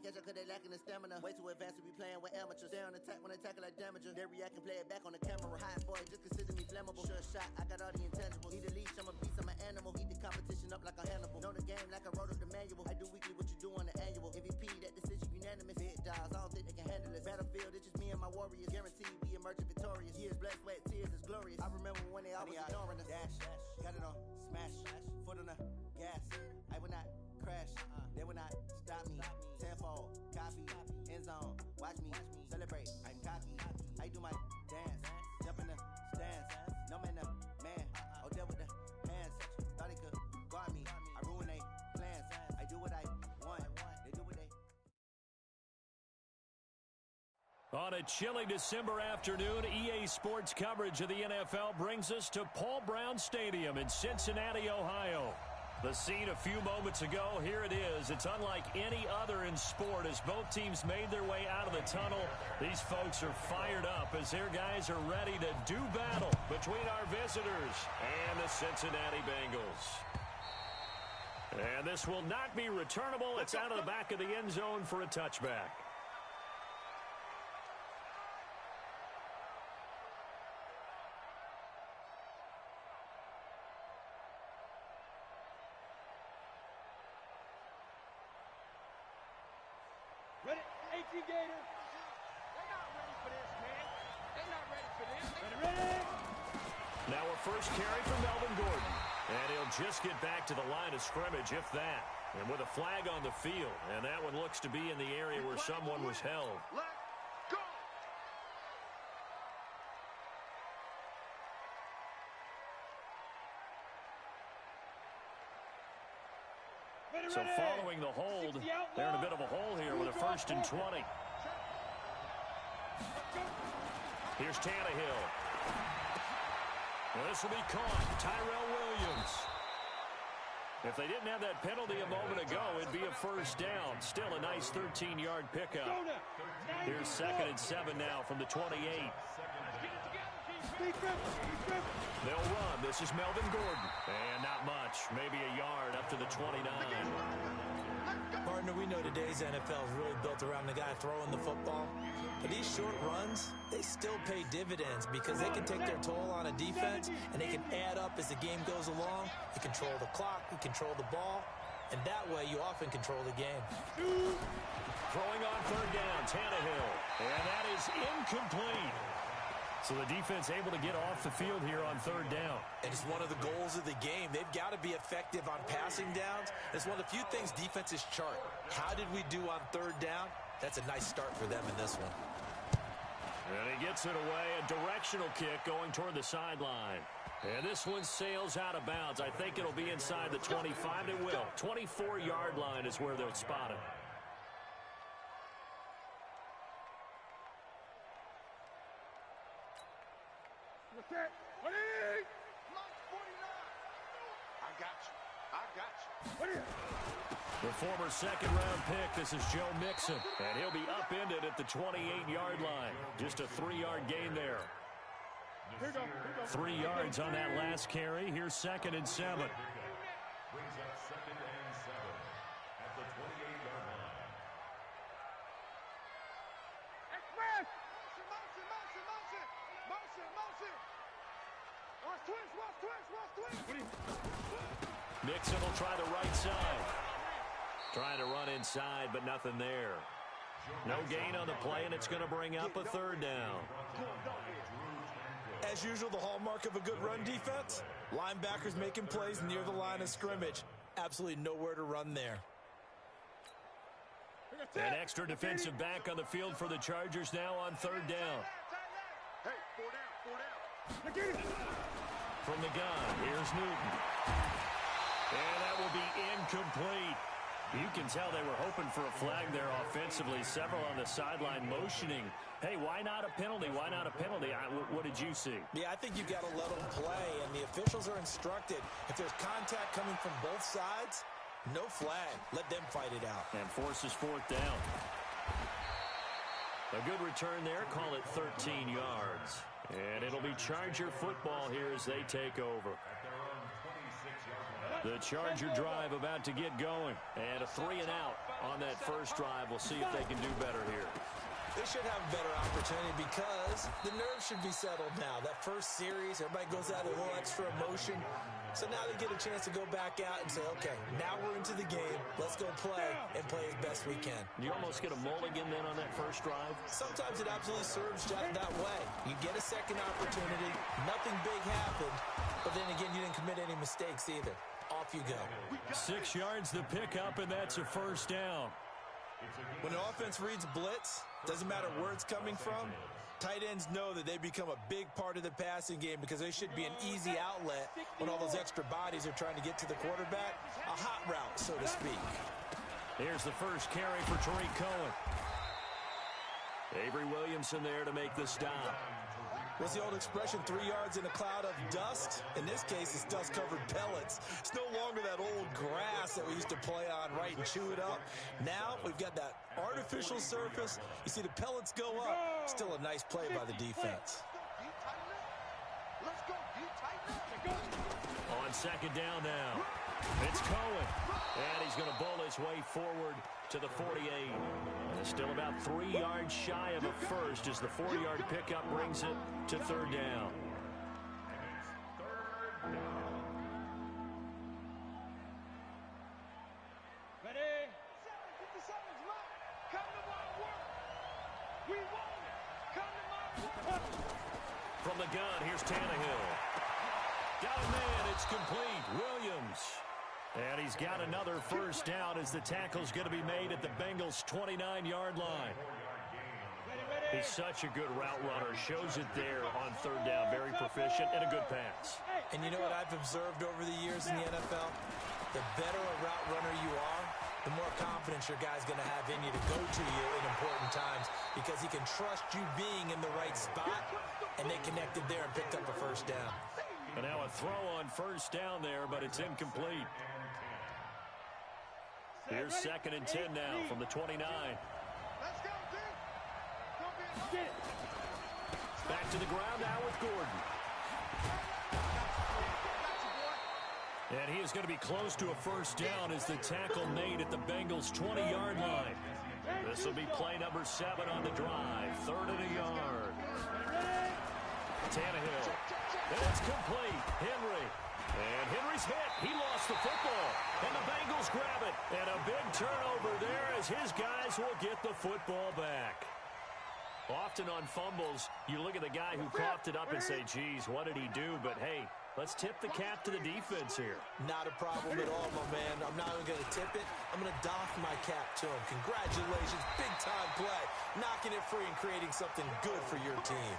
catch up cause they lacking the stamina. Way too advanced to be playing with amateurs. They on attack when they tackle like damager. They react and play it back on the camera. Hot boy, just consider me flammable. Sure shot, I got all the intangibles. Need a leash, I'm a beast, I'm an animal. Heat the competition up like a Hannibal. Know the game like I wrote up the manual. I do weekly what you do on the annual. MVP, that decision unanimous. Big dogs, I don't think they can handle it. Battlefield, it's just me and my warriors. Guaranteed we emerging victorious. Years, blood, sweat, tears, it's glorious. I remember when they always ignoring us. Dash, got it on, smash, foot on the gas. I will not crash, they will not stop me. Tenfold, copy, end zone, watch me celebrate. I'm cocky, I do my dance, jump in the stands. No man, the man, oh there with the hands. Thought he could guard me, I ruin they plans. I do what I want, they do what they. On a chilly December afternoon, EA Sports coverage of the NFL brings us to Paul Brown Stadium in Cincinnati, Ohio. The scene a few moments ago, here it is. It's unlike any other in sport as both teams made their way out of the tunnel. These folks are fired up as their guys are ready to do battle between our visitors and the Cincinnati Bengals. And this will not be returnable. It's out of the back of the end zone for a touchback. Ready, AT Gator. They're not ready for this, man. They're not ready for this. Ready. Now a first carry for Melvin Gordon. And he'll just get back to the line of scrimmage, if that. And with a flag on the field. And that one looks to be in the area where someone was held. Let's go. So following the hold, they're in a bit of a hole here with a 1st and 20. Here's Tannehill. Well, this will be caught. Tyrell Williams. If they didn't have that penalty a moment ago, it'd be a first down. Still a nice 13-yard pickup. Here's 2nd and 7 now from the 28. They'll run. This is Melvin Gordon. And not much. Maybe a yard up to the 29. Partner, we know today's NFL is really built around the guy throwing the football. But these short runs, they still pay dividends because they can take their toll on a defense and they can add up as the game goes along. You control the clock, you control the ball, and that way you often control the game. Throwing on 3rd down, Tannehill. And that is incomplete. So the defense able to get off the field here on 3rd down. And it's one of the goals of the game. They've got to be effective on passing downs. It's one of the few things defenses chart. How did we do on 3rd down? That's a nice start for them in this one. And he gets it away, a directional kick going toward the sideline. And this one sails out of bounds. I think it'll be inside the 25. It will. 24-yard line is where they'll spot it. The former 2nd-round pick, this is Joe Mixon, and he'll be upended at the 28-yard line. Just a 3-yard gain there. 3 yards on that last carry. Here's 2nd and 7. Brings up 2nd and 7 at the 28-yard line. Express! Motion! Watch twist! Mixon will try the right side. Trying to run inside, but nothing there. No gain on the play, and it's going to bring up a 3rd down. As usual, the hallmark of a good run defense, linebackers making plays near the line of scrimmage. Absolutely nowhere to run there. An extra defensive back on the field for the Chargers now on 3rd down. Hey, 4 down. From the gun, here's Newton. And that will be incomplete. You can tell they were hoping for a flag there offensively. Several on the sideline motioning. Hey, why not a penalty? Why not a penalty? What did you see? Yeah, I think you've got to let them play, and the officials are instructed. If there's contact coming from both sides, no flag. Let them fight it out. And forces 4th down. A good return there. Call it 13 yards. And it'll be Charger football here as they take over. At their own 26-yard line. The Charger drive about to get going. And a 3-and-out on that first drive. We'll see if they can do better here. They should have a better opportunity because the nerves should be settled now. That first series, everybody goes out with a little extra emotion. So now they get a chance to go back out and say, okay, now we're into the game. Let's go play and play as best we can. You almost get a mulligan then on that first drive? Sometimes it absolutely serves that way. You get a second opportunity. Nothing big happened. But then again, you didn't commit any mistakes either. Off you go. 6 yards the pickup, and that's a first down. When an offense reads blitz, doesn't matter where it's coming from, tight ends know that they become a big part of the passing game because they should be an easy outlet when all those extra bodies are trying to get to the quarterback. A hot route, so to speak. Here's the first carry for Tariq Cohen. Avery Williamson there to make the stop. What's the old expression, 3 yards in a cloud of dust? In this case, it's dust-covered pellets. It's no longer that old grass that we used to play on, right, and chew it up. Now we've got that artificial surface. You see the pellets go up. Still a nice play by the defense. On second down now, it's Cohen. And he's going to bowl his way forward to the 48. And still about 3 yards shy of a first as the 4-yard pickup brings it to third down. Ready? Come to my work. We want it. Come to my work. From the gun, here's Tannehill. Got a man, it's complete. Williams. And he's got another first down as the tackle's going to be made at the Bengals' 29-yard line. He's such a good route runner. Shows it there on third down. Very proficient and a good pass. And you know what I've observed over the years in the NFL? The better a route runner you are, the more confidence your guy's going to have in you to go to you in important times because he can trust you being in the right spot, and they connected there and picked up a first down. And now a throw on first down there, but it's incomplete. Here's 2nd and 10 now from the 29. Let's go, dude. Back to the ground now with Gordon. And he is going to be close to a first down as the tackle made at the Bengals' 20-yard line. This will be play number 7 on the drive. 3rd and a yard. Tannehill. And it's complete. Henry. And Henry's hit. He lost the football. And the Bengals grab it. And a big turnover there as his guys will get the football back. Often on fumbles, you look at the guy who coughed it up and say, geez, what did he do? But, hey, let's tip the cap to the defense here. Not a problem at all, my man. I'm not even going to tip it. I'm going to doff my cap to him. Congratulations. Big-time play. Knocking it free and creating something good for your team.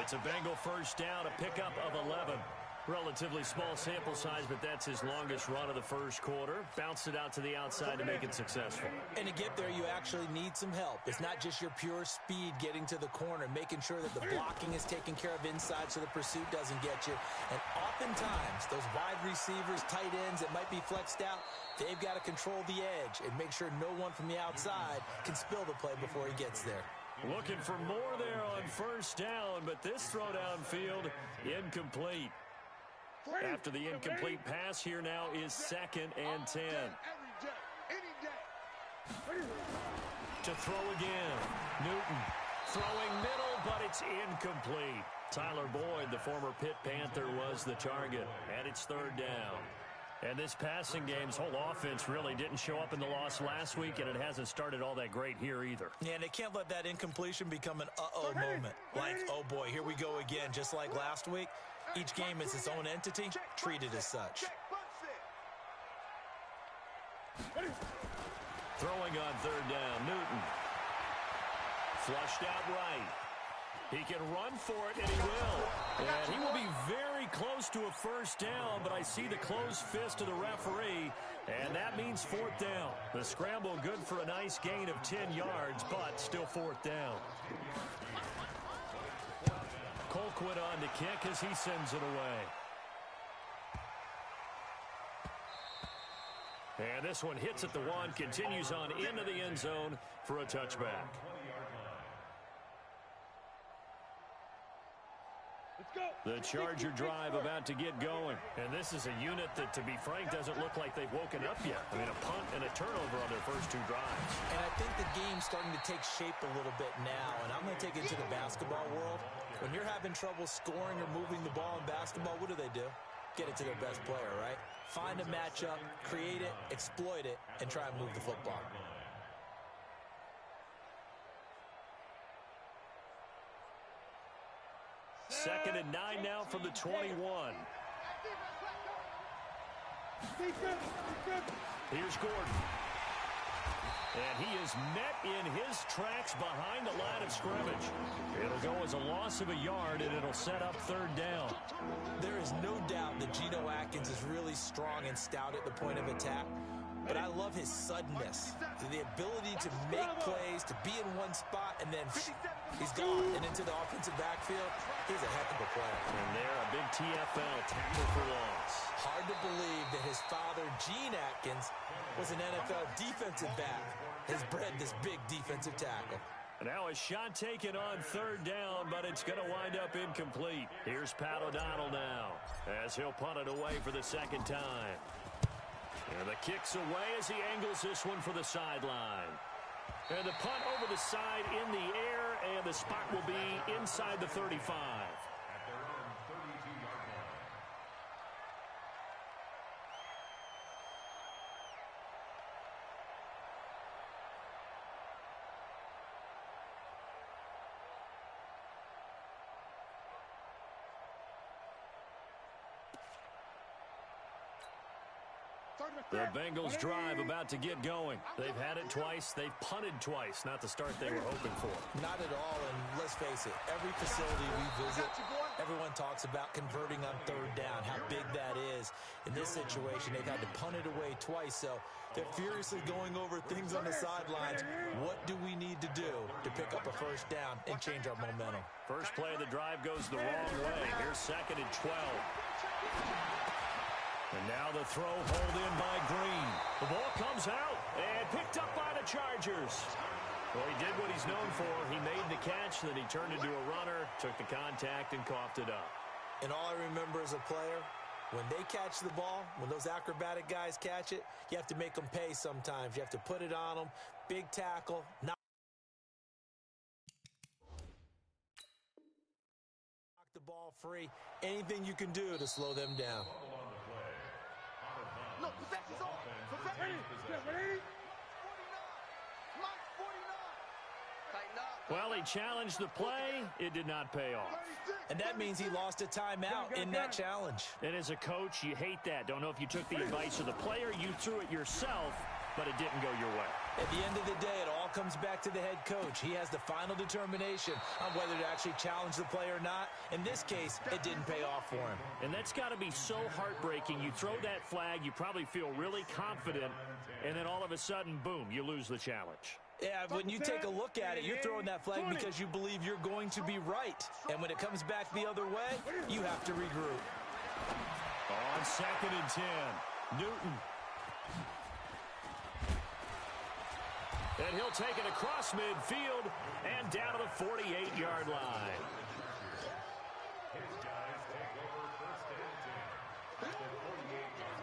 It's a Bengal first down, a pickup of 11. Relatively small sample size, but that's his longest run of the first quarter. Bounced it out to the outside to make it successful. And to get there, you actually need some help. It's not just your pure speed getting to the corner, making sure that the blocking is taken care of inside so the pursuit doesn't get you. And oftentimes, those wide receivers, tight ends that might be flexed out, they've got to control the edge and make sure no one from the outside can spill the play before he gets there. Looking for more there on first down, but this throw downfield incomplete. After the incomplete pass, here now is 2nd and 10. To throw again. Newton throwing middle, but it's incomplete. Tyler Boyd, the former Pitt Panther, was the target, and it's 3rd down. And this passing game's whole offense really didn't show up in the loss last week, and it hasn't started all that great here either. Yeah, and they can't let that incompletion become an uh-oh moment. Like, oh boy, here we go again, just like last week. Each game is its own entity, treated as such. Throwing on 3rd down, Newton. Flushed out right. He can run for it, and he will. And he will be very close to a first down, but I see the closed fist of the referee, and that means 4th down. The scramble good for a nice gain of 10 yards, but still 4th down. Colquitt on to kick as he sends it away. And this one hits at the 1, continues on into the end zone for a touchback. Let's go. The Charger drive about to get going. And this is a unit that, to be frank, doesn't look like they've woken up yet. I mean, a punt and a turnover on their first 2 drives. And I think the game's starting to take shape a little bit now. And I'm going to take it to the basketball world. When you're having trouble scoring or moving the ball in basketball, what do? Get it to their best player, right? Find a matchup, create it, exploit it, and try and move the football. Second and 9 now from the 21. Here's Gordon. And he is met in his tracks behind the line of scrimmage. It'll go as a loss of a yard, and it'll set up 3rd down. There is no doubt that Geno Atkins is really strong and stout at the point of attack. But I love his suddenness, the ability to make plays, to be in one spot, and then he's gone and into the offensive backfield. He's a heck of a player. And there, a big TFL tackle for loss. Hard to believe that his father, Gene Atkins, was an NFL defensive back. Has bred this big defensive tackle. Now a shot taken on 3rd down, but it's going to wind up incomplete. Here's Pat O'Donnell now, as he'll punt it away for the 2nd time. And the kick's away as he angles this one for the sideline. And the punt over the side in the air, and the spot will be inside the 35. At their own 32-yard line. The Bengals drive about to get going. They've had it twice. They've punted twice. Not the start they were hoping for. Not at all, and let's face it, every facility we visit, everyone talks about converting on 3rd down, how big that is. In this situation, they've had to punt it away twice, so they're furiously going over things on the sidelines. What do we need to do to pick up a 1st down and change our momentum? First play of the drive goes the wrong way. Here's 2nd and 12. And now the throw hauled in by Green. The ball comes out and picked up by the Chargers. Well, he did what he's known for. He made the catch, then he turned into a runner, took the contact, and coughed it up. And all I remember as a player, when they catch the ball, when those acrobatic guys catch it, you have to make them pay sometimes. You have to put it on them. Big tackle. Knock the ball free. Anything you can do to slow them down. No, possession's on. Possession. Well, he challenged the play. It did not pay off. And that means he lost a timeout in that challenge. And as a coach, you hate that. Don't know if you took the advice of the player. You threw it yourself, but it didn't go your way. At the end of the day, it all comes back to the head coach. He has the final determination on whether to actually challenge the play or not. In this case, it didn't pay off for him. And that's got to be so heartbreaking. You throw that flag, you probably feel really confident, and then all of a sudden, boom, you lose the challenge. Yeah, when you take a look at it, you're throwing that flag because you believe you're going to be right. And when it comes back the other way, you have to regroup. On 2nd and 10, Newton. And he'll take it across midfield and down to the 48-yard line. His guys take over 1st and 10 at the 48-yard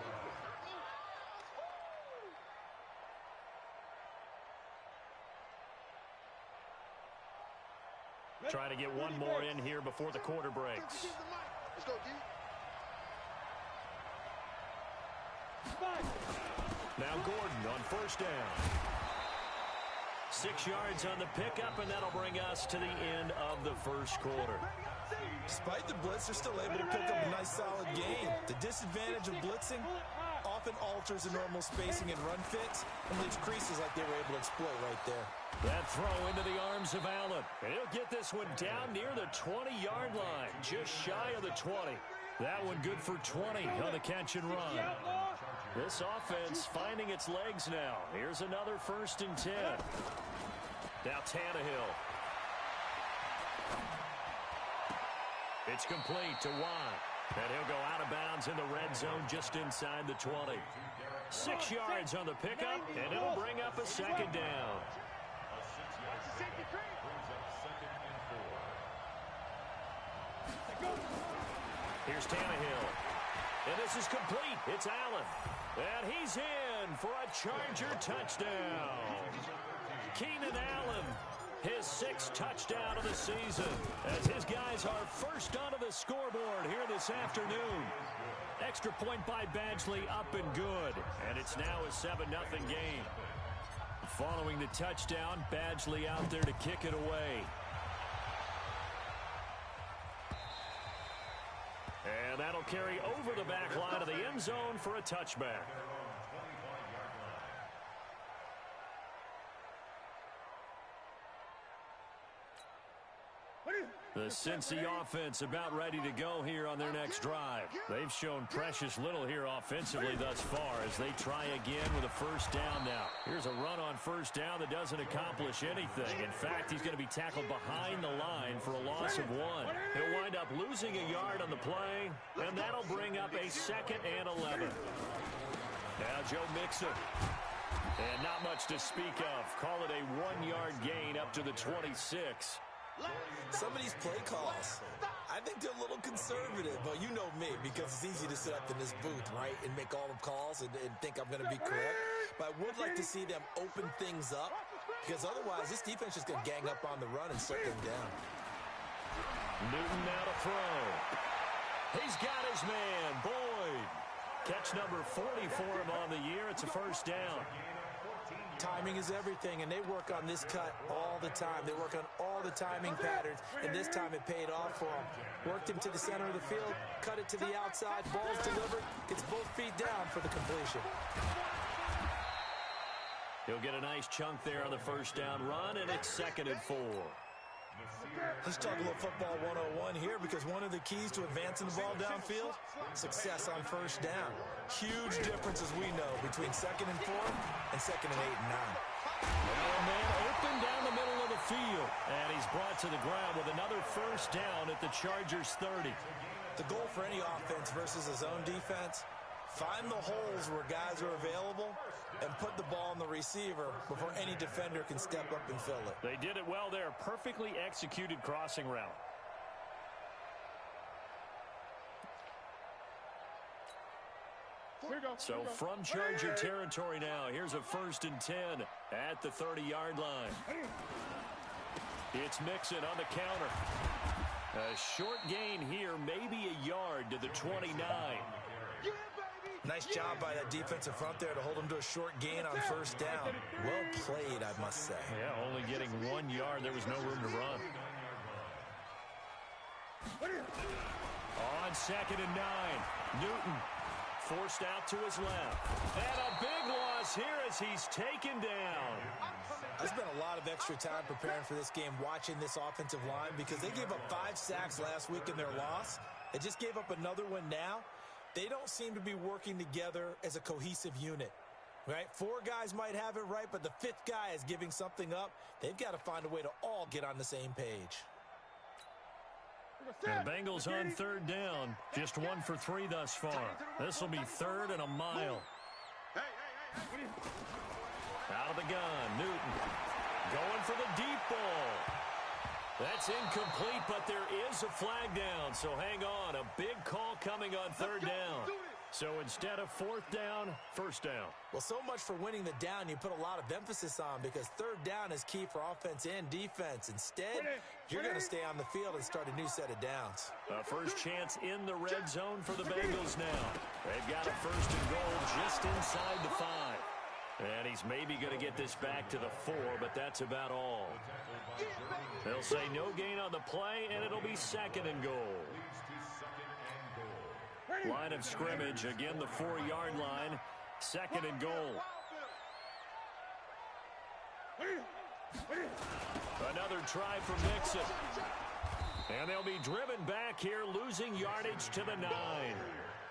line. Trying to get one more in here before the quarter breaks. Let's go, G. Now Gordon on 1st down. 6 yards on the pickup, and that'll bring us to the end of the 1st quarter. Despite the blitz, they're still able to pick up a nice, solid game. The disadvantage of blitzing often alters the normal spacing and run fits and leaves creases like they were able to exploit right there. That throw into the arms of Allen. And he'll get this one down near the 20-yard line, just shy of the 20. That one good for 20 on the catch and run. This offense finding its legs now. Here's another 1st and 10. Now Tannehill. It's complete to Watt. And he'll go out of bounds in the red zone just inside the 20. 6 yards on the pickup, and it'll bring up a 2nd down. A 6-yard gain brings up 2nd and 4. Here's Tannehill. And this is complete. It's Allen. And he's in for a Charger touchdown. Keenan Allen, his 6th touchdown of the season, as his guys are first onto the scoreboard here this afternoon. Extra point by Badgley, up and good. And it's now a 7-0 game. Following the touchdown, Badgley out there to kick it away. And that'll carry over the back line of the end zone for a touchback. The Cincy offense about ready to go here on their next drive. They've shown precious little here offensively thus far as they try again with a first down now. Here's a run on first down that doesn't accomplish anything. In fact, he's going to be tackled behind the line for a loss of 1. He'll wind up losing a yard on the play, and that'll bring up a 2nd and 11. Now Joe Mixon. And not much to speak of. Call it a 1-yard gain up to the 26. Some of these play calls, I think they're a little conservative, but you know me, because it's easy to sit up in this booth, right, and make all the calls and think I'm going to be correct. But I would like to see them open things up, because otherwise this defense is going to gang up on the run and shut them down. Newton now to throw. He's got his man, Boyd. Catch number 40 for him on the year. It's a first down. Timing is everything, and they work on this cut all the time. They work on all the timing patterns, and this time it paid off for them. Worked him to the center of the field, cut it to the outside, ball's delivered, gets both feet down for the completion. He'll get a nice chunk there on the first down run, and it's 2nd and 4. Let's talk a little football 101 here, because one of the keys to advancing the ball downfield, success on first down. Huge difference, as we know, between 2nd and 4 and 2nd and 8 and 9. Well, man, open down the middle of the field, and he's brought to the ground with another first down at the Chargers' 30. The goal for any offense versus a zone defense, find the holes where guys are available and put the ball on the receiver before any defender can step up and fill it. They did it well there. Perfectly executed crossing route. So from Charger territory now, here's a 1st and 10 at the 30-yard line. It's Mixon on the counter. A short gain here, maybe a yard to the 29. Nice job by that defensive front there to hold him to a short gain on first down. Well played, I must say. Yeah, only getting 1 yard. There was no room to run. On 2nd and 9, Newton forced out to his left. And a big loss here as he's taken down. I spent a lot of extra time preparing for this game, watching this offensive line, because they gave up 5 sacks last week in their loss. They just gave up another one now. They don't seem to be working together as a cohesive unit, right? 4 guys might have it right, but the 5th guy is giving something up. They've got to find a way to all get on the same page. And the Bengals on 3rd down. Just 1 for 3 thus far. This will be 3rd and a mile. Out of the gun, Newton going for the deep ball. That's incomplete, but there is a flag down, so hang on. A big call coming on 3rd down. So instead of 4th down, 1st down. Well, so much for winning the down you put a lot of emphasis on, because 3rd down is key for offense and defense. Instead, you're going to stay on the field and start a new set of downs. A first chance in the red zone for the Bengals now. They've got a 1st and goal just inside the 5. And he's maybe going to get this back to the 4, but that's about all. They'll say no gain on the play, and it'll be 2nd and goal. Line of scrimmage, again the 4-yard line, 2nd and goal. Another try from Mixon. And they'll be driven back here, losing yardage to the 9.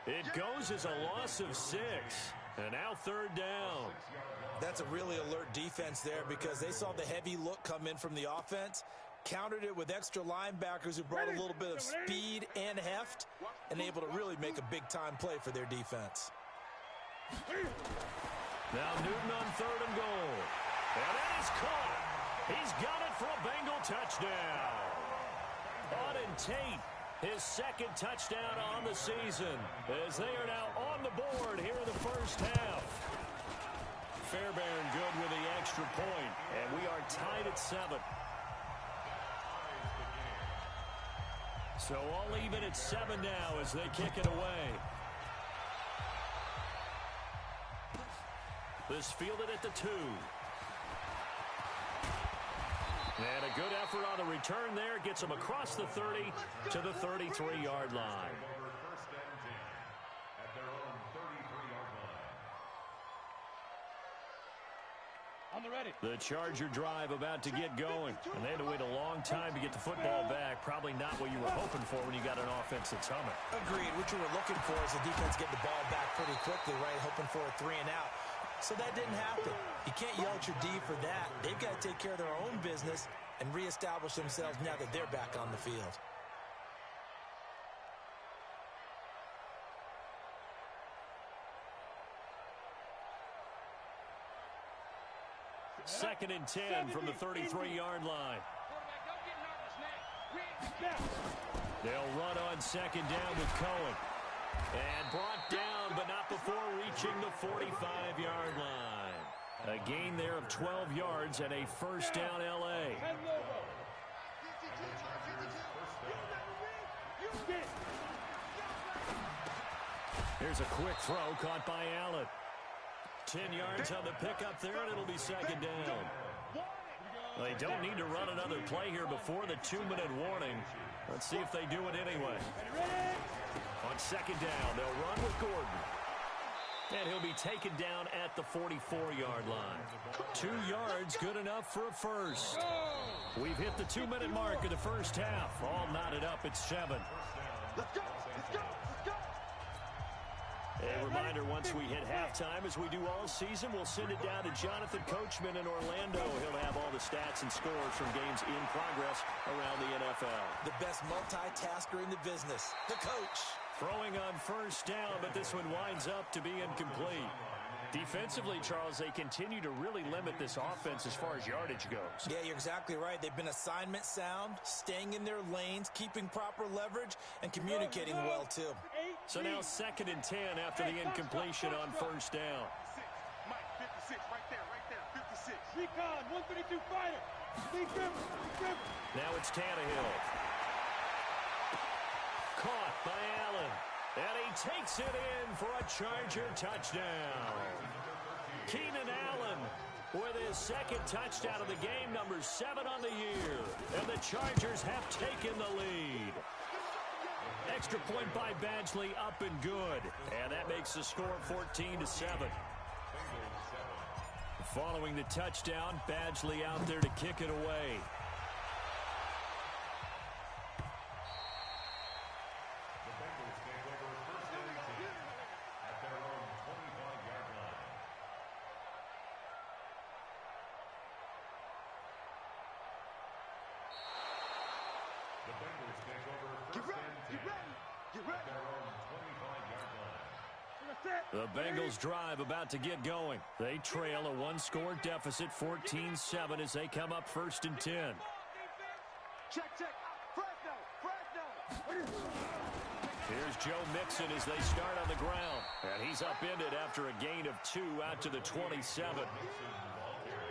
It goes as a loss of 6. And now 3rd down. That's a really alert defense there, because they saw the heavy look come in from the offense, countered it with extra linebackers who brought a little bit of speed and heft, and able to really make a big-time play for their defense. Now Newton on 3rd and goal. And that is caught. He's got it for a Bengal touchdown. Auden Tate His second touchdown on the season as they are now on the board here in the first half. Fairbairn good with the extra point, and we are tied at 7. So all even at 7 now as they kick it away. This fielded at the 2. And a good effort on the return there. Gets them across the 30 to the 33-yard line. The Charger drive about to get going. And they had to wait a long time to get the football back. Probably not what you were hoping for when you got an offense that's humming. Agreed. What you were looking for is the defense getting the ball back pretty quickly, right? Hoping for a 3 and out. So that didn't happen. You can't yell at your D for that. They've got to take care of their own business and reestablish themselves now that they're back on the field. Second and 10 from the 33-yard line. They'll run on second down with Cohen. And brought down, but not before reaching the 45-yard line. A gain there of 12 yards and a first down L.A. Here's a quick throw caught by Allen. 10 yards on the pickup there, and it'll be second down. They don't need to run another play here before the 2-minute warning. Let's see if they do it anyway. On second down, they'll run with Gordon. And he'll be taken down at the 44-yard line. 2 yards, good enough for a first. We've hit the 2-minute mark of the first half. All knotted up at 7. Let's go! Let's go! Let's go! A reminder, once we hit halftime, as we do all season, we'll send it down to Jonathan Coachman in Orlando. He'll have all the stats and scores from games in progress around the NFL. The best multitasker in the business, the coach. Throwing on first down, but this one winds up to be incomplete. Defensively, Charles, they continue to really limit this offense as far as yardage goes. Yeah, you're exactly right. They've been assignment sound, staying in their lanes, keeping proper leverage, and communicating well, too. So now second and 10 after the incompletion on first down. Mike, 56, right there, 56. Recon, 132 fighter. Lee Griffin. Now it's Tannehill. Caught by Allen. And he takes it in for a Charger touchdown. Keenan Allen with his second touchdown of the game, number 7 on the year. And the Chargers have taken the lead. Extra point by Badgley, up and good. And that makes the score 14-7. Following the touchdown, Badgley out there to kick it away. The Bengals drive about to get going. They trail a 1-score deficit, 14-7, as they come up first and 10. Check. Fresno. Here's Joe Mixon as they start on the ground. And he's upended after a gain of 2 out to the 27.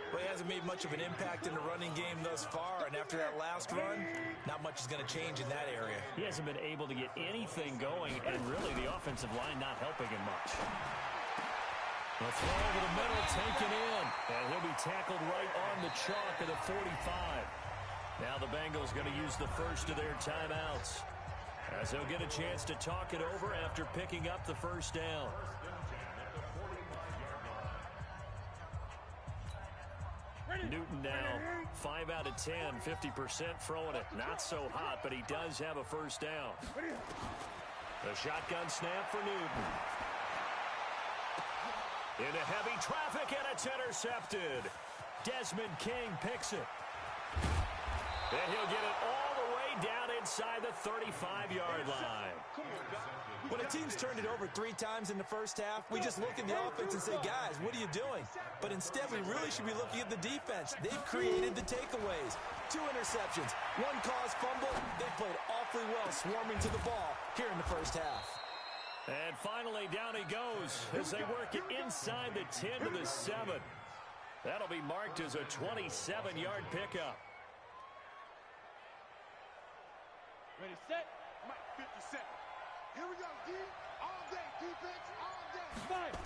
Well, he hasn't made much of an impact in the running game thus far, and after that last run, not much is going to change in that area. He hasn't been able to get anything going, and really the offensive line not helping him much. The throw over the middle, taken in, and he'll be tackled right on the chalk of the 45. Now the Bengals going to use the first of their timeouts, as they'll get a chance to talk it over after picking up the first down. Newton now 5 out of 10, 50% throwing it. Not so hot, but he does have a first down. The shotgun snap for Newton. Into heavy traffic, and it's intercepted. Desmond King picks it. And he'll get it all the way down inside the 35-yard line. When a team's turned it over 3 times in the first half, we just look at the offense and say, guys, what are you doing? But instead, we really should be looking at the defense. They've created the takeaways. 2 interceptions, 1 caused fumble. They played awfully well swarming to the ball here in the first half. And finally, down he goes as they work it inside the 10 to the 7. That'll be marked as a 27-yard pickup. Ready, set. Mike, 50 seconds. Here we go, D. All day, defense, all day. Fire.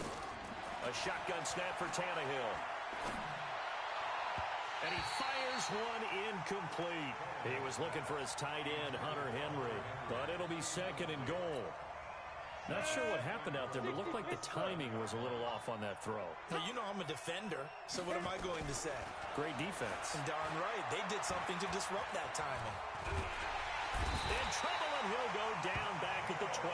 A shotgun snap for Tannehill. And he fires one incomplete. He was looking for his tight end, Hunter Henry. But it'll be second and goal. Not sure what happened out there, but it looked like the timing was a little off on that throw. Now, you know I'm a defender, so what am I going to say? Great defense. And darn right, they did something to disrupt that timing. In trouble, and he'll go down back at the 12.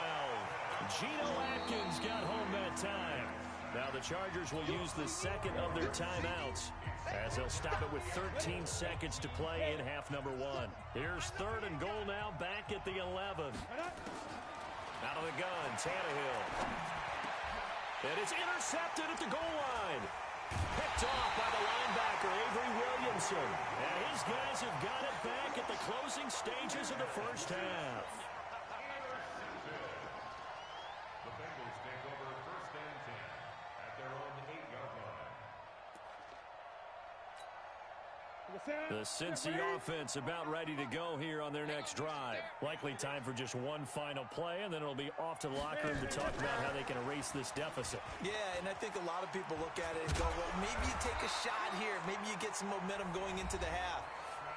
Geno Atkins got home that time. Now the Chargers will use the second of their timeouts as they'll stop it with 13 seconds to play in half number 1. Here's third and goal now back at the 11. Out of the gun, Tannehill. And it's intercepted at the goal line. Picked off by the linebacker, Avery Williamson. And his guys have got it back at the closing stages of the first half. The Bengals take over first and 10 at their own 8-yard line. The Cincy offense about ready to go here on their next drive. Likely time for just one final play, and then it'll be off to the locker room to talk about how they can erase this deficit. Yeah, and I think a lot of people look at it and go, well, maybe you take a shot here. Maybe you get some momentum going into the half.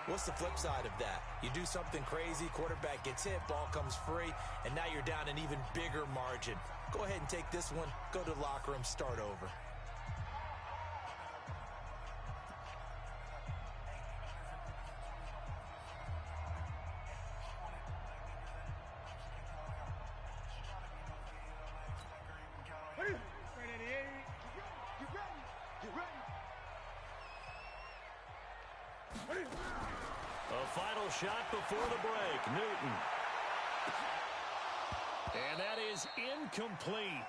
What's the flip side of that? You do something crazy, quarterback gets hit, ball comes free, and now you're down an even bigger margin. Go ahead and take this one, go to the locker room, start over. A final shot before the break. Newton. And that is incomplete.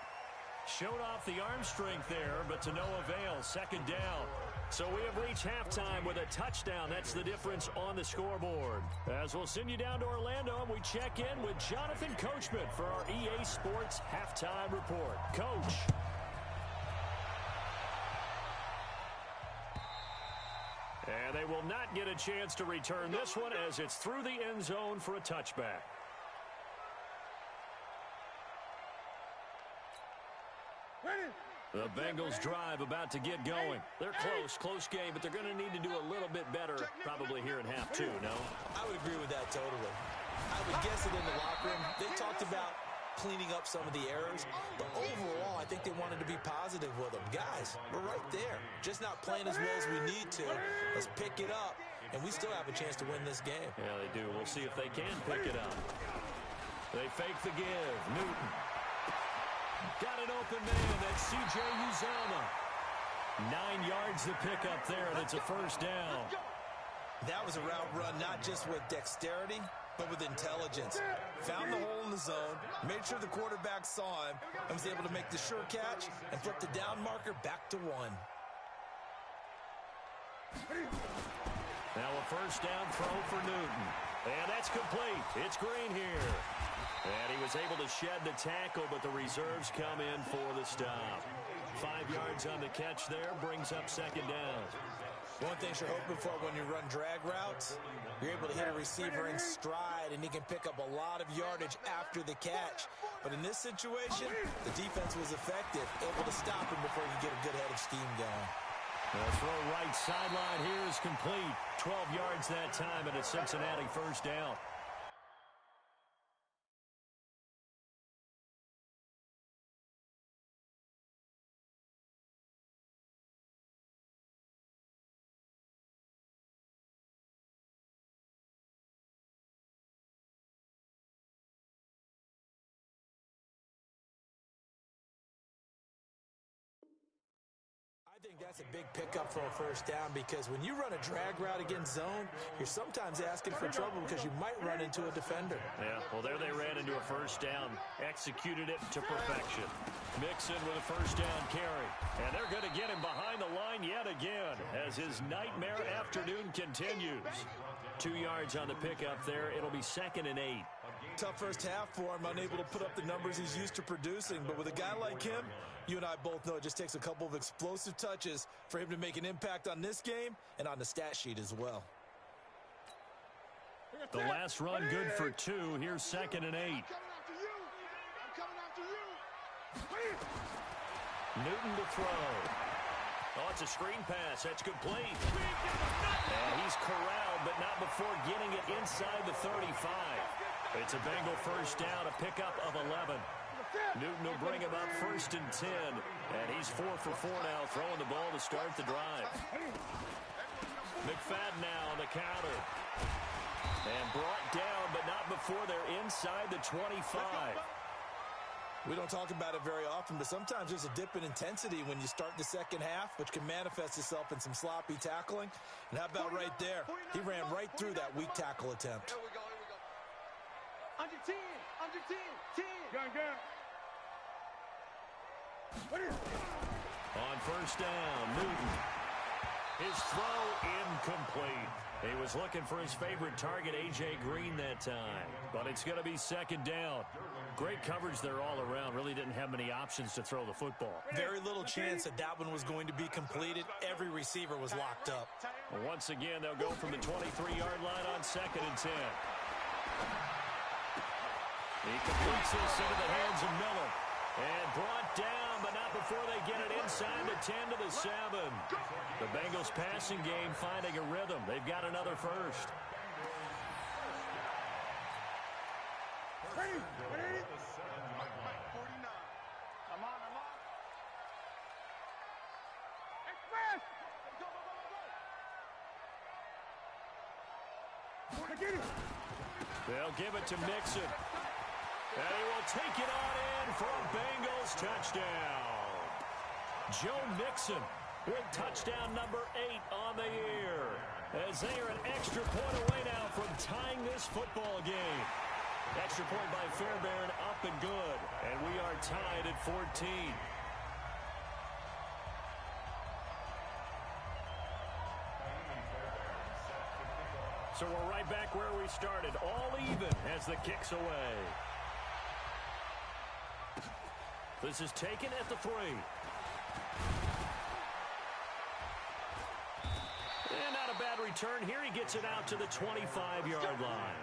Showed off the arm strength there, but to no avail. Second down. So we have reached halftime with a touchdown. That's the difference on the scoreboard. As we'll send you down to Orlando, and we check in with Jonathan Coachman for our EA Sports Halftime Report. Coach. And they will not get a chance to return this one as it's through the end zone for a touchback. The Bengals drive about to get going. They're close game, but they're going to need to do a little bit better probably here in half 2, no? I would agree with that totally. I would guess it in the locker room. They talked about cleaning up some of the errors, but overall, I think they wanted to be positive with them. Guys, we're right there. Just not playing as well as we need to. Let's pick it up, and we still have a chance to win this game. Yeah, they do. We'll see if they can pick it up. They fake the give. Newton. Got an open man. That's C.J. Uzomah. 9 yards to pick up there, and it's a first down. That was a route run not just with dexterity, but with intelligence. Found the hole in the zone, made sure the quarterback saw him, and was able to make the sure catch and flip the down marker back to 1. Now a first down throw for Newton. And that's complete. It's Green here. And he was able to shed the tackle, but the reserves come in for the stop. 5 yards on the catch there, brings up second down. One thing you're hoping for when you run drag routes, you're able to hit a receiver in stride, and he can pick up a lot of yardage after the catch. But in this situation, the defense was effective, able to stop him before you get a good head of steam going. The throw right sideline here is complete. 12 yards that time, and a Cincinnati first down. I think that's a big pickup for a first down, because when you run a drag route against zone, you're sometimes asking for trouble because you might run into a defender. Yeah, well, there they ran into a first down, executed it to perfection. Mixon with a first down carry, and they're going to get him behind the line yet again as his nightmare afternoon continues. 2 yards on the pickup there. It'll be 2nd and 8. Tough first half for him, unable to put up the numbers he's used to producing. But with a guy like him, you and I both know it just takes a couple of explosive touches for him to make an impact on this game and on the stat sheet as well. The last run good for 2. Here's 2nd and 8. I'm coming after you. Newton to throw. Oh, it's a screen pass. That's complete. And he's corralled, but not before getting it inside the 35. It's a Bengal first down, a pickup of 11. Newton will bring him up 1st and 10. And he's 4 for 4 now, throwing the ball to start the drive. McFadden now on the counter. And brought down, but not before they're inside the 25. We don't talk about it very often, but sometimes there's a dip in intensity when you start the second half, which can manifest itself in some sloppy tackling. And how about right there? He ran right through that weak tackle attempt. Here we go. Under 10. Under 10. 10. Gun. On first down, Newton. His throw incomplete. He was looking for his favorite target, A.J. Green, that time. But it's going to be 2nd down. Great coverage there all around. Really didn't have many options to throw the football. Very little chance that one was going to be completed. Every receiver was locked up. Once again, they'll go from the 23-yard line on 2nd and 10. He completes this into the hands of Miller. And brought down, but not before they get it inside the 10 to the 7. The Bengals passing game finding a rhythm. They've got another first. Ready. 49. I'm on. Express. Go. Get it. They'll give it to Mixon. And he will take it on in for a Bengals touchdown. Joe Mixon with touchdown number 8 on the year. As they are an extra point away now from tying this football game. Extra point by Fairbairn, up and good. And we are tied at 14. So we're right back where we started. All even as the kick's away. This is taken at the 3. And not a bad return here. He gets it out to the 25-yard line.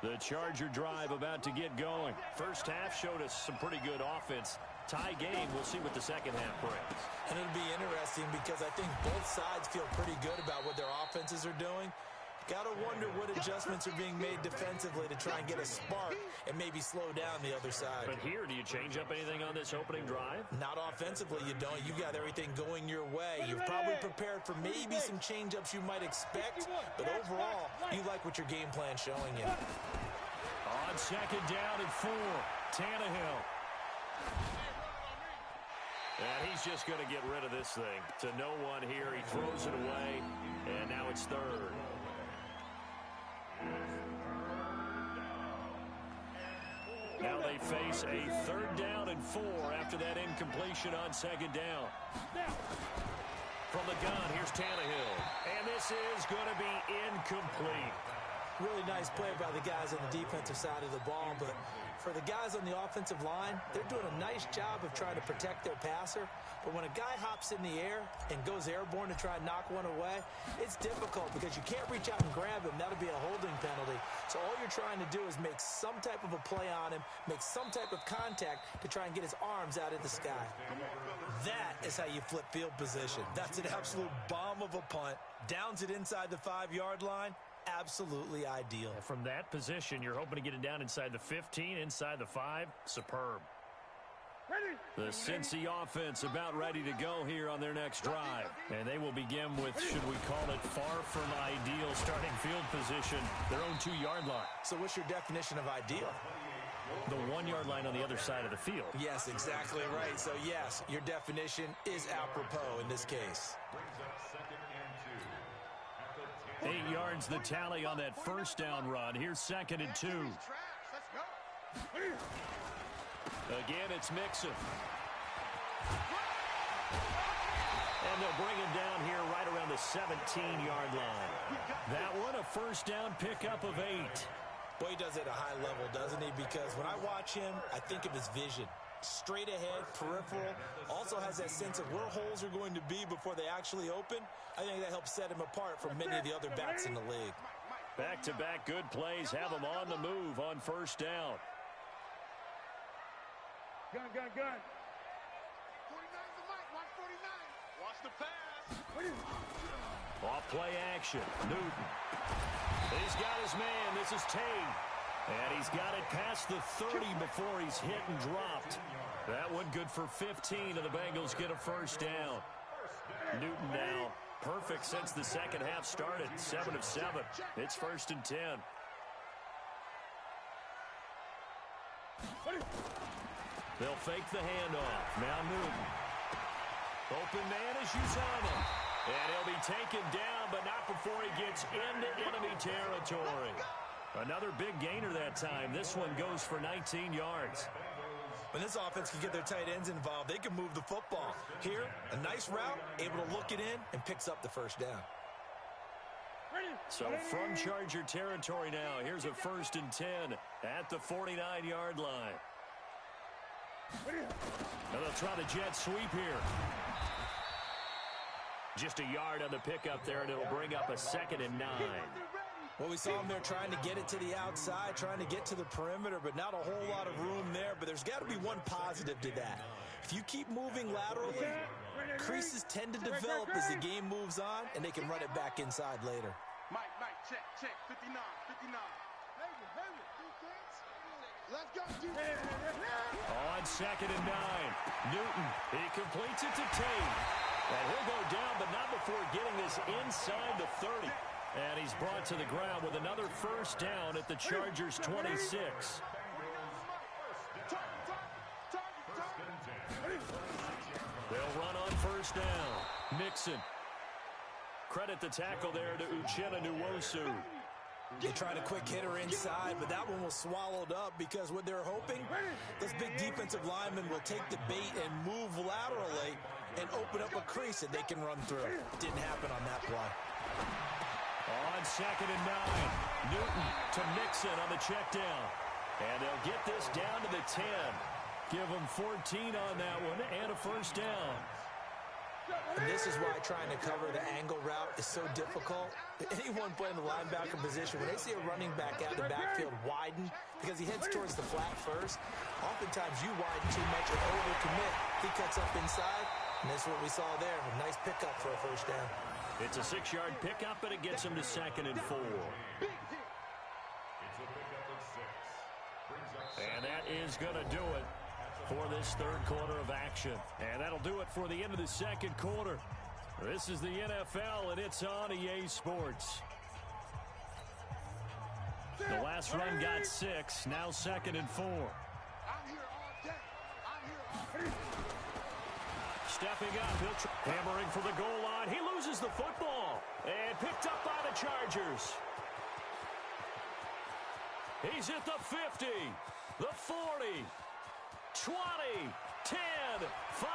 The Charger drive about to get going. First half showed us some pretty good offense. Tie game. We'll see what the second half brings. And it'll be interesting because I think both sides feel pretty good about what their offenses are doing. Got to wonder what adjustments are being made defensively to try and get a spark and maybe slow down the other side. But here, do you change up anything on this opening drive? Not offensively, you don't. You got everything going your way. You're probably prepared for maybe some change-ups you might expect, but overall, you like what your game plan's showing you. On second down and 4, Tannehill. And he's just going to get rid of this thing. To no one here, he throws it away, and now it's 3rd. Now they face a 3rd down and 4 after that incompletion on second down. From the gun, here's Tannehill. And this is going to be incomplete. Really nice play by the guys on the defensive side of the ball, but for the guys on the offensive line, they're doing a nice job of trying to protect their passer. But when a guy hops in the air and goes airborne to try and knock one away, it's difficult because you can't reach out and grab him. That'll be a holding penalty. So all you're trying to do is make some type of a play on him, make some type of contact to try and get his arms out of the sky. That is how you flip field position. That's an absolute bomb of a punt. Downs it inside the 5-yard line. Absolutely ideal. From that position, you're hoping to get it down inside the 15, inside the 5. Superb. The Cincy offense about ready to go here on their next drive. And they will begin with, should we call it, far from ideal starting field position, their own 2-yard line. So what's your definition of ideal? The 1-yard line on the other side of the field. Yes, exactly right. So, yes, your definition is apropos in this case. 8 yards the tally on that first down run. Here's 2nd and 2. Again, it's Mixon. And they'll bring him down here right around the 17-yard line. That one, a first down pickup of 8. Boy, he does it at a high level, doesn't he? Because when I watch him, I think of his vision. Straight ahead, peripheral. Also has that sense of where holes are going to be before they actually open. I think that helps set him apart from many of the other backs in the league. Back-to-back good plays have him on the move on first down. Gun. 49's the mic. Watch 49. Watch the pass. Off play action. Newton. He's got his man. This is Tate. And he's got it past the 30 before he's hit and dropped. That one good for 15, and the Bengals get a first down. Newton now perfect since the second half started. 7 of 7. It's 1st and 10. They'll fake the handoff. Now Newton. Open man is Uzama. And he'll be taken down, but not before he gets into enemy territory. Another big gainer that time. This one goes for 19 yards. When this offense can get their tight ends involved, they can move the football. Here, a nice route, able to look it in, and picks up the first down. So from Charger territory now, here's a 1st and 10 at the 49-yard line. And they'll try the jet sweep here. Just a yard on the pickup there, and it'll bring up a 2nd and 9. Well, we saw him there trying to get it to the outside, trying to get to the perimeter, but not a whole lot of room there. But there's got to be one positive to that. If you keep moving laterally, creases tend to develop as the game moves on, and they can run it back inside later. Mike, check. 59. Let's go, defense. On 2nd and 9. Newton, he completes it to Tate. And he'll go down, but not before getting this inside the 30. And he's brought to the ground with another first down at the Chargers' 26. They'll run on first down. Mixon. Credit the tackle there to Uchenna Nwosu. They tried a quick hitter inside, but that one was swallowed up because what they're hoping, those big defensive linemen will take the bait and move laterally and open up a crease that they can run through. Didn't happen on that play. On 2nd and 9, Newton to Mixon on the check down. And they'll get this down to the 10. Give them 14 on that one and a first down. And this is why trying to cover the angle route is so difficult. Anyone playing the linebacker position, when they see a running back out of the backfield widen because he heads towards the flat first, oftentimes you widen too much or overcommit. He cuts up inside, and that's what we saw there. A nice pickup for a first down. It's a 6-yard pickup, but it gets him to 2nd and 4. And that is going to do it for this third quarter of action. And that'll do it for the end of the second quarter. This is the NFL, and it's on EA Sports. The last run got 6, now 2nd and 4. I'm here all day. Stepping up, hammering for the goal line. He loses the football and picked up by the Chargers. He's at the 50, the 40, 20, 10, 5,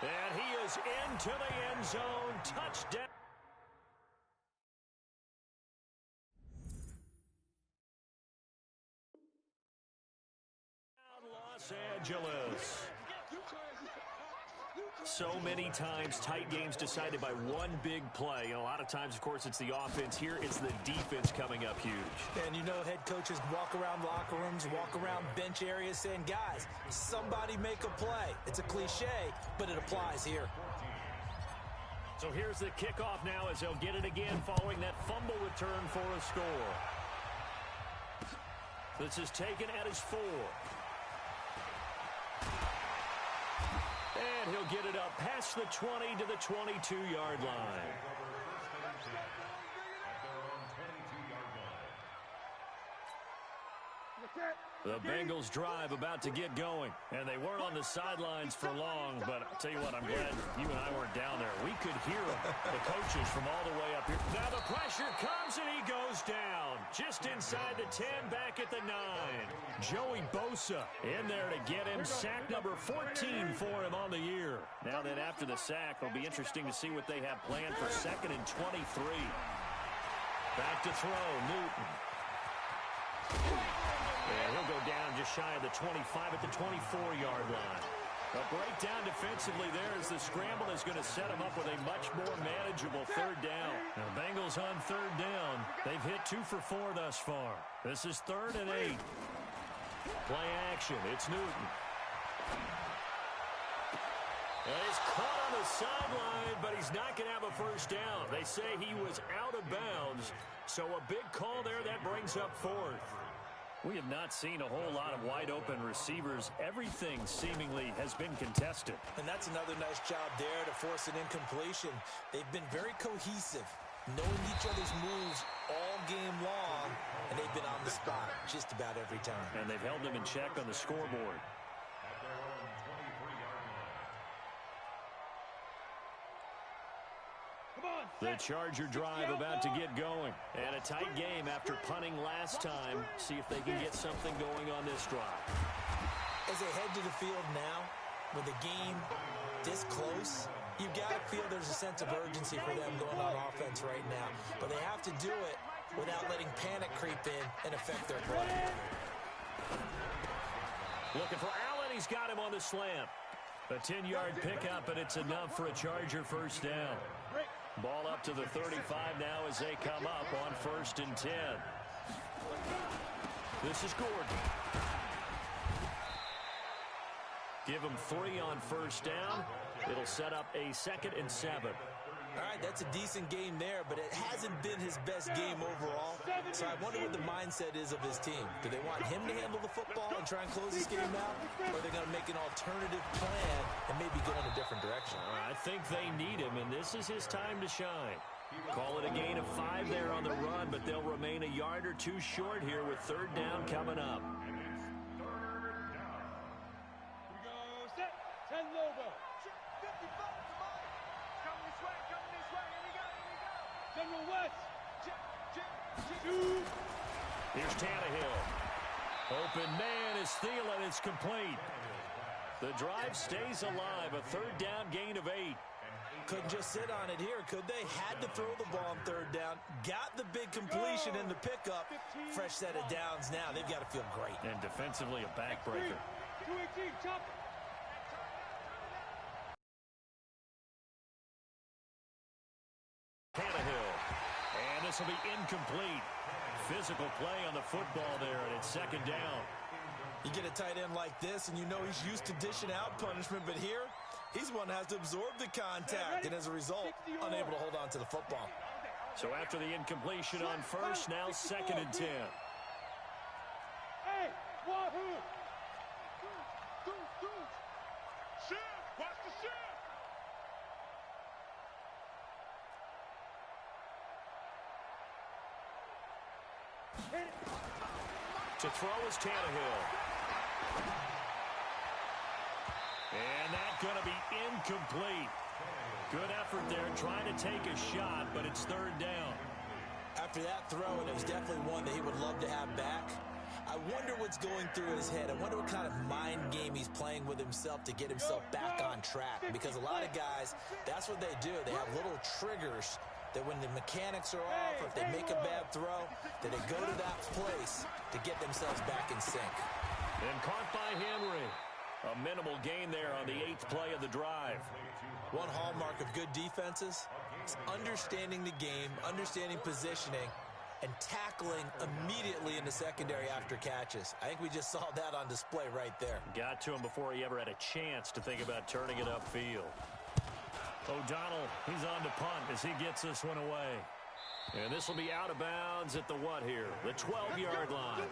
and he is into the end zone. Touchdown. Los Angeles. So many times, tight games decided by one big play. And a lot of times, of course, it's the offense. Here, it's the defense coming up huge. And you know, head coaches walk around locker rooms, walk around bench areas saying, guys, somebody make a play. It's a cliche, but it applies here. So here's the kickoff now as they'll get it again following that fumble return for a score. This is taken at his 4. And he'll get it up past the 20 to the 22-yard line. The Bengals drive about to get going. And they weren't on the sidelines for long, but I'll tell you what, I'm glad you and I weren't down there. We could hear them, the coaches from all the way up here. Now the pressure comes and he goes down. Just inside the 10, back at the 9. Joey Bosa in there to get him. Sack number 14 for him on the year. Now then, after the sack, it'll be interesting to see what they have planned for 2nd and 23. Back to throw, Newton. And he'll go down just shy of the 25 at the 24-yard line. A breakdown defensively there as the scramble is going to set him up with a much more manageable 3rd down. Now, Bengals on 3rd down. They've hit 2 for 4 thus far. This is 3rd and 8. Play action. It's Newton. And he's caught on the sideline, but he's not going to have a first down. They say he was out of bounds, so a big call there that brings up 4th. We have not seen a whole lot of wide-open receivers. Everything seemingly has been contested. And that's another nice job there to force an incompletion. They've been very cohesive, knowing each other's moves all game long, and they've been on the spot just about every time. And they've held them in check on the scoreboard. The Charger drive about to get going. And a tight game after punting last time. See if they can get something going on this drive. As they head to the field now, with the game this close, you've got to feel there's a sense of urgency for them going on offense right now. But they have to do it without letting panic creep in and affect their play. Looking for Allen. He's got him on the slant. A 10-yard pickup, and it's enough for a Charger first down. Ball up to the 35 now as they come up on 1st and 10. This is Gordon. Give him 3 on first down. It'll set up a 2nd and 7. All right, that's a decent game there, but it hasn't been his best game overall. So I wonder what the mindset is of his team. Do they want him to handle the football and try and close this game out? Or are they going to make an alternative plan and maybe go in a different direction? I think they need him, and this is his time to shine. Call it a gain of 5 there on the run, but they'll remain a yard or 2 short here with 3rd down coming up. Here's Tannehill. Open man is Thielen. It's complete. The drive stays alive. A 3rd down gain of 8. Couldn't just sit on it here, could they? Had to throw the ball on 3rd down. Got the big completion in the pickup. Fresh set of downs now. They've got to feel great. And defensively, a backbreaker. Tannehill. And this will be incomplete. Physical play on the football there, and it's 2nd down. You get a tight end like this, and you know he's used to dishing out punishment, but here, he's one that has to absorb the contact, and as a result, unable to hold on to the football. So after the incompletion on 1st, now 2nd and 10. Hey, wahoo! Shift! Watch the shift! To throw is Tannehill. And that's going to be incomplete. Good effort there trying to take a shot, but it's 3rd down. After that throw, and it was definitely one that he would love to have back, I wonder what's going through his head. I wonder what kind of mind game he's playing with himself to get himself back on track. Because a lot of guys, that's what they do. They have little triggers that when the mechanics are off, or if they make a bad throw, that they go to that place to get themselves back in sync. And caught by Henry. A minimal gain there on the 8th play of the drive. One hallmark of good defenses is understanding the game, understanding positioning, and tackling immediately in the secondary after catches. I think we just saw that on display right there. Got to him before he ever had a chance to think about turning it upfield. O'Donnell, he's on to punt as he gets this one away. And this will be out of bounds at the what here? The 12-yard line.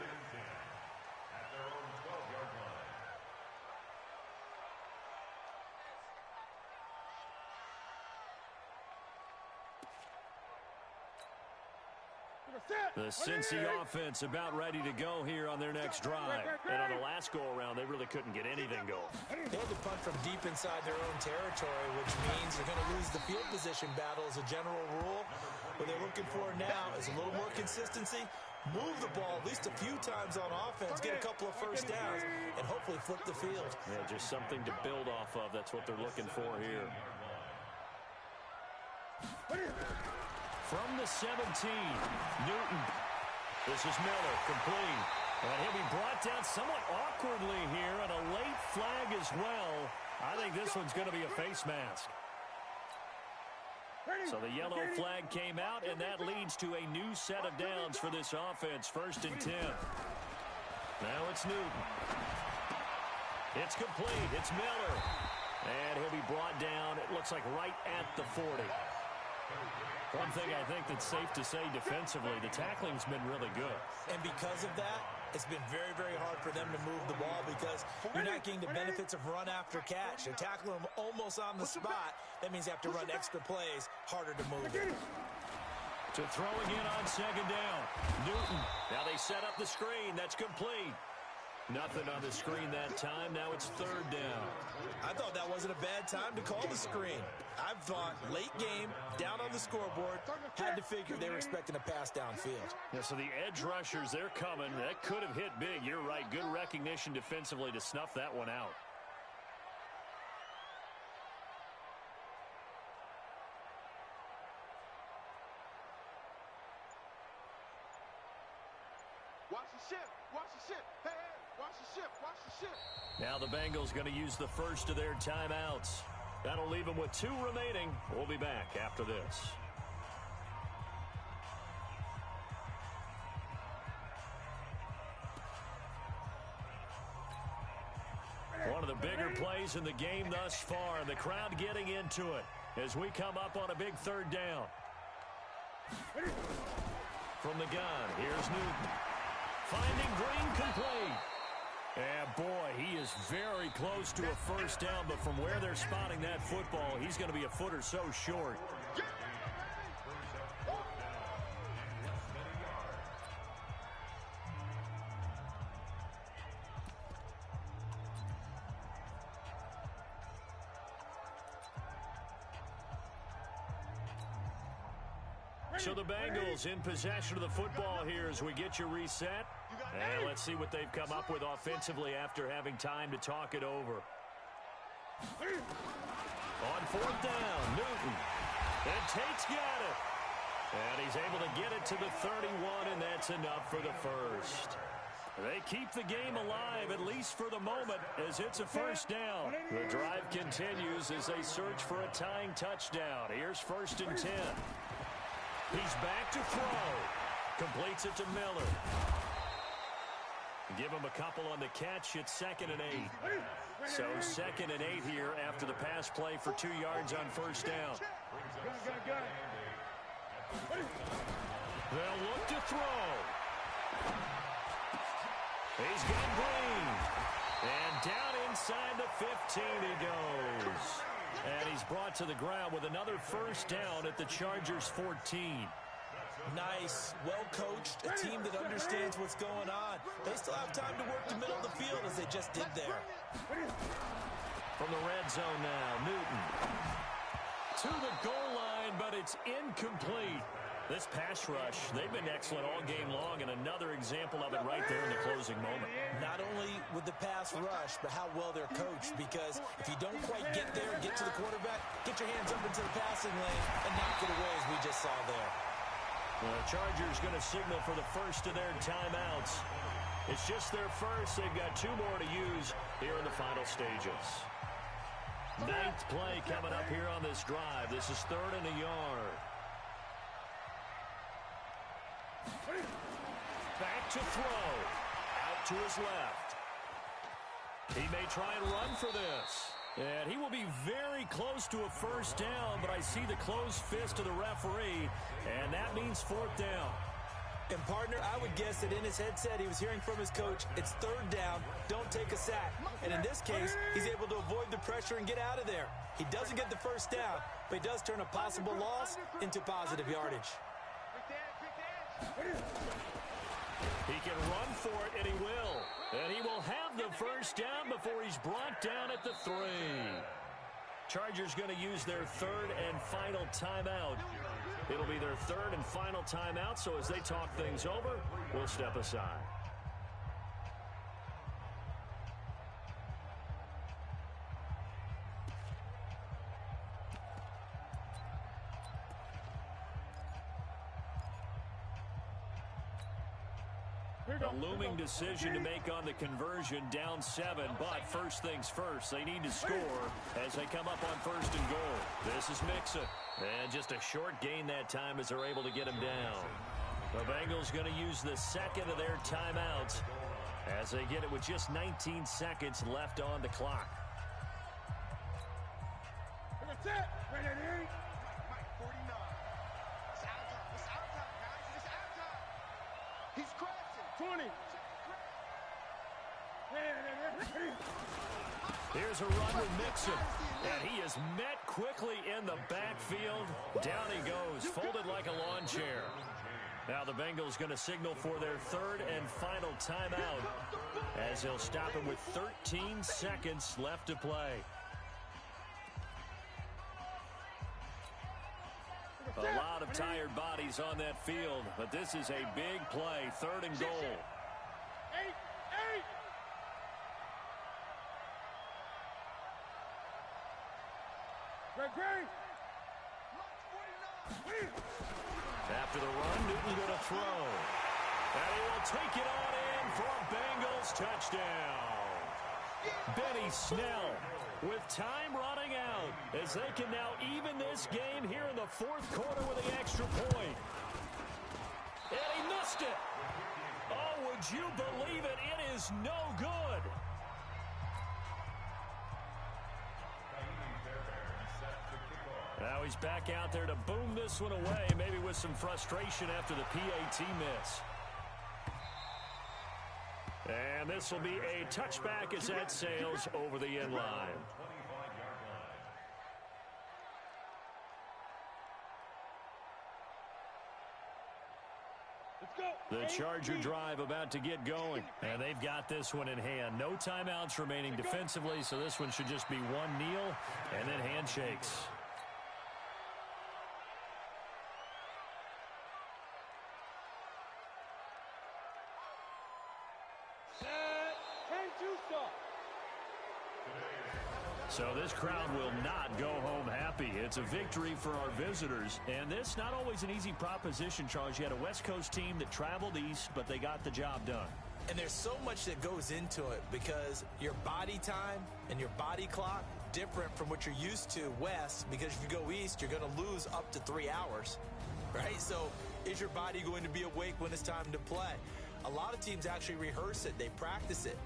The Cincy offense about ready to go here on their next drive. And on the last go-around, they really couldn't get anything going. They had to punt from deep inside their own territory, which means they're going to lose the field position battle as a general rule. What they're looking for now is a little more consistency, move the ball at least a few times on offense, get a couple of first downs, and hopefully flip the field. Yeah, just something to build off of. That's what they're looking for here. From the 17, Newton. This is Miller, complete. And he'll be brought down somewhat awkwardly here, and a late flag as well. I think this one's going to be a face mask. So the yellow flag came out, and that leads to a new set of downs for this offense. 1st and 10. Now it's Newton. It's complete. It's Miller. And he'll be brought down, it looks like right at the 40. One thing I think that's safe to say defensively, the tackling's been really good. And because of that, it's been very, very hard for them to move the ball because you're not getting the benefits of run after catch. You're tackling them almost on the spot. That means you have to run extra plays, harder to move it. To throw again on 2nd down. Newton. Now they set up the screen. That's complete. Nothing on the screen that time. Now it's 3rd down. I thought that wasn't a bad time to call the screen. I thought late game, down on the scoreboard, had to figure they were expecting a pass downfield. Yeah, so the edge rushers, they're coming. That could have hit big. You're right. Good recognition defensively to snuff that one out. Watch the ship. Watch the ship. Hey, hey, watch the ship. Watch the ship. Now the Bengals going to use the first of their timeouts. That'll leave them with 2 remaining. We'll be back after this. One of the bigger plays in the game thus far. The crowd getting into it as we come up on a big 3rd down. From the gun, here's Newton. Finding Green, complete. And boy, he is very close to a first down, but from where they're spotting that football, he's going to be a foot or so short. So the Bengals in possession of the football here as we get you reset. And let's see what they've come up with offensively after having time to talk it over. On 4th down, Newton. And Tate's got it. And he's able to get it to the 31, and that's enough for the first. They keep the game alive, at least for the moment, as it's a first down. The drive continues as they search for a tying touchdown. Here's 1st and 10. He's back to throw. Completes it to Miller. Give him a couple on the catch. It's 2nd and 8. So 2nd and 8 here after the pass play for 2 yards on 1st down. They'll look to throw. He's got Green. And down inside the 15 he goes. And he's brought to the ground with another first down at the Chargers' 14. Nice, well-coached, a team that understands what's going on. They still have time to work the middle of the field as they just did there. From the red zone now, Newton. To the goal line, but it's incomplete. This pass rush, they've been excellent all game long, and another example of it right there in the closing moment. Not only with the pass rush, but how well they're coached, because if you don't quite get there, get to the quarterback, get your hands up into the passing lane, and knock it away as we just saw there. The Chargers going to signal for the first of their timeouts. It's just their first. They've got 2 more to use here in the final stages. 9th play coming up here on this drive. This is 3rd and a yard. Back to throw. Out to his left. He may try and run for this. And he will be very close to a first down, but I see the closed fist of the referee, and that means 4th down. And, partner, I would guess that in his headset he was hearing from his coach, it's 3rd down, don't take a sack. And in this case, he's able to avoid the pressure and get out of there. He doesn't get the first down, but he does turn a possible loss into positive yardage. He can run for it, and he will. And he will have the first down before he's brought down at the 3. Chargers going to use their 3rd and final timeout It'll be their third and final timeout, so as they talk things over, we'll step aside. A looming decision to make on the conversion, down 7, but first things first, they need to score as they come up on first and goal. This is Mixon, and just a short gain that time as they're able to get him down. The Bengals going to use the second of their timeouts as they get it with just 19 seconds left on the clock. That's it. Ready to eat. Mike, 49. It's out time. It's out time, guys. It's out time. He's crashing. 20. Here's a run with Mixon, and he is met quickly in the backfield. Down he goes, folded like a lawn chair. Now the Bengals going to signal for their third and final timeout as they'll stop him with 13 seconds left to play. A lot of tired bodies on that field, but this is a big play, third and goal. 8. Great. After the run, Newton going to throw. And he will take it on in for a Bengals touchdown. Benny Snell with time running out as they can now even this game here in the fourth quarter with the extra point. And he missed it. Oh, would you believe it? It is no good. Now he's back out there to boom this one away, maybe with some frustration after the PAT miss. And this will be a touchback as that sails over the end line. The Charger drive about to get going, and they've got this one in hand. No timeouts remaining defensively, so this one should just be one kneel and then handshakes. So this crowd will not go home happy. It's a victory for our visitors. And this not always an easy proposition, Charles. You had a West Coast team that traveled east, but they got the job done. And there's so much that goes into it because your body time and your body clock different from what you're used to west, because if you go east, you're going to lose up to 3 hours, right? So is your body going to be awake when it's time to play? A lot of teams actually rehearse it. They practice it.